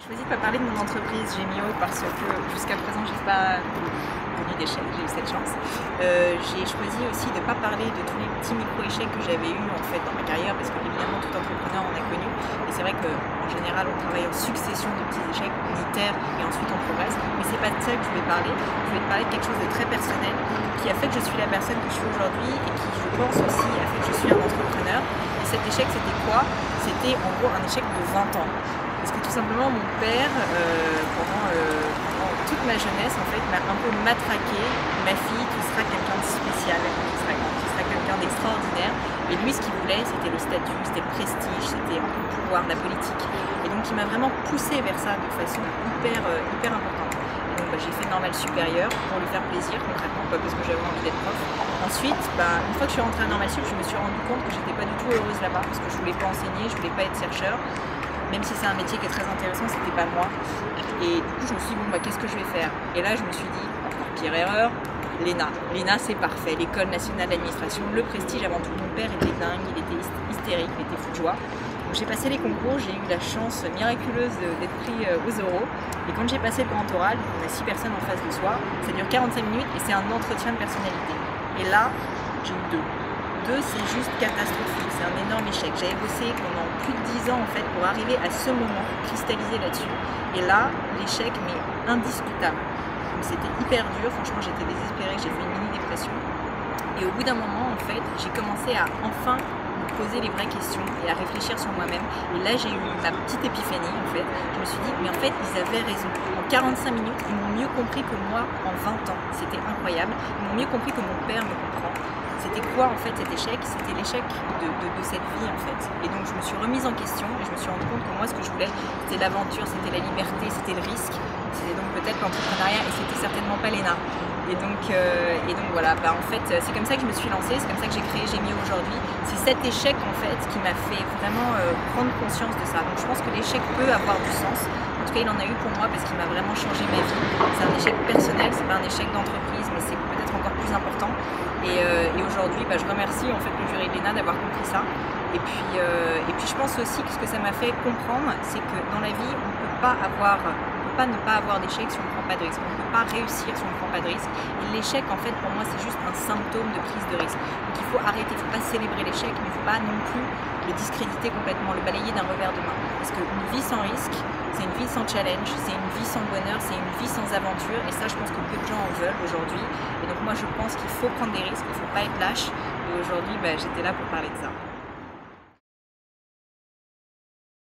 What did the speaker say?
J'ai choisi de ne pas parler de mon entreprise Gemio parce que jusqu'à présent j'ai pas connu d'échecs, j'ai eu cette chance. J'ai choisi aussi de ne pas parler de tous les petits micro-échecs que j'avais eus en fait dans ma carrière parce que évidemment tout entrepreneur en a connu et c'est vrai qu'en général on travaille en succession de petits échecs unitaires et ensuite on progresse, mais c'est pas de ça que je voulais parler. Je voulais te parler de quelque chose de très personnel qui a fait que je suis la personne que je suis aujourd'hui et qui je pense aussi a fait que je suis un entrepreneur. Et cet échec c'était quoi? C'était en gros un échec de 20 ans. Parce que tout simplement mon père, pendant toute ma jeunesse en fait, m'a un peu matraqué. Ma fille, tu seras quelqu'un de spécial, tu seras quelqu'un d'extraordinaire. Et lui ce qu'il voulait c'était le statut, c'était le prestige, c'était un peu le pouvoir, la politique. Et donc il m'a vraiment poussé vers ça de façon hyper importante. Et donc j'ai fait normal supérieur pour lui faire plaisir concrètement, pas parce que j'avais envie d'être prof. Ensuite, une fois que je suis rentrée à normal sup, je me suis rendu compte que j'étais pas du tout heureuse là-bas parce que je voulais pas enseigner, je voulais pas être chercheur. Même si c'est un métier qui est très intéressant, c'était pas moi. Et du coup, je me suis dit, bon, qu'est-ce que je vais faire? Et là, je me suis dit, encore pire erreur, l'ENA. L'ENA, c'est parfait. L'École nationale d'administration, le prestige avant tout. Mon père était dingue, il était hystérique, il était fou de joie. J'ai passé les concours, j'ai eu la chance miraculeuse d'être pris aux euros. Et quand j'ai passé le grand oral, on a 6 personnes en face de soi, ça dure 45 minutes et c'est un entretien de personnalité. Et là, j'ai eu 2. C'est juste catastrophique, c'est un énorme échec. J'avais bossé pendant plus de 10 ans en fait pour arriver à ce moment, cristalliser là-dessus. Et là, l'échec mais indiscutable. Donc c'était hyper dur, franchement j'étais désespérée, j'ai fait une mini-dépression. Et au bout d'un moment en fait, j'ai commencé à enfin me poser les vraies questions et à réfléchir sur moi-même. Et là j'ai eu ma petite épiphanie en fait. Je me suis dit, mais en fait ils avaient raison. En 45 minutes, ils m'ont mieux compris que moi en 20 ans. C'était incroyable. Ils m'ont mieux compris que mon père me comprend. C'était quoi en fait cet échec? C'était l'échec de cette vie en fait. Et donc je me suis remise en question et je me suis rendu compte que moi ce que je voulais c'était l'aventure, c'était la liberté, c'était le risque. C'était donc peut-être l'entrepreneuriat et c'était certainement pas l'ENA. Et donc voilà, en fait c'est comme ça que je me suis lancée, c'est comme ça que j'ai créé Gemio aujourd'hui. C'est cet échec en fait qui m'a fait vraiment prendre conscience de ça. Donc je pense que l'échec peut avoir du sens. En tout cas il en a eu pour moi parce qu'il m'a vraiment changé ma vie. C'est un échec personnel, c'est pas un échec d'entreprise mais c'est peut-être encore plus important. Et aujourd'hui, je remercie en fait le jury de l'ENA d'avoir compris ça. Et puis je pense aussi que ce que ça m'a fait comprendre, c'est que dans la vie, on ne peut pas ne pas avoir d'échec si on ne prend pas de risque. On ne peut pas réussir si on ne prend pas de risque. Et l'échec, en fait, pour moi, c'est juste un symptôme de prise de risque. Donc il faut arrêter, il ne faut pas célébrer l'échec, mais il ne faut pas non plus le discréditer complètement, le balayer d'un revers de main. Parce qu'une vie sans risque, c'est une vie sans challenge, c'est une vie sans bonheur, c'est une vie sans aventure. Et ça, je pense que peu de gens en veulent aujourd'hui. Et donc moi, je pense qu'il faut prendre des risques, il ne faut pas être lâche. Et aujourd'hui, j'étais là pour parler de ça.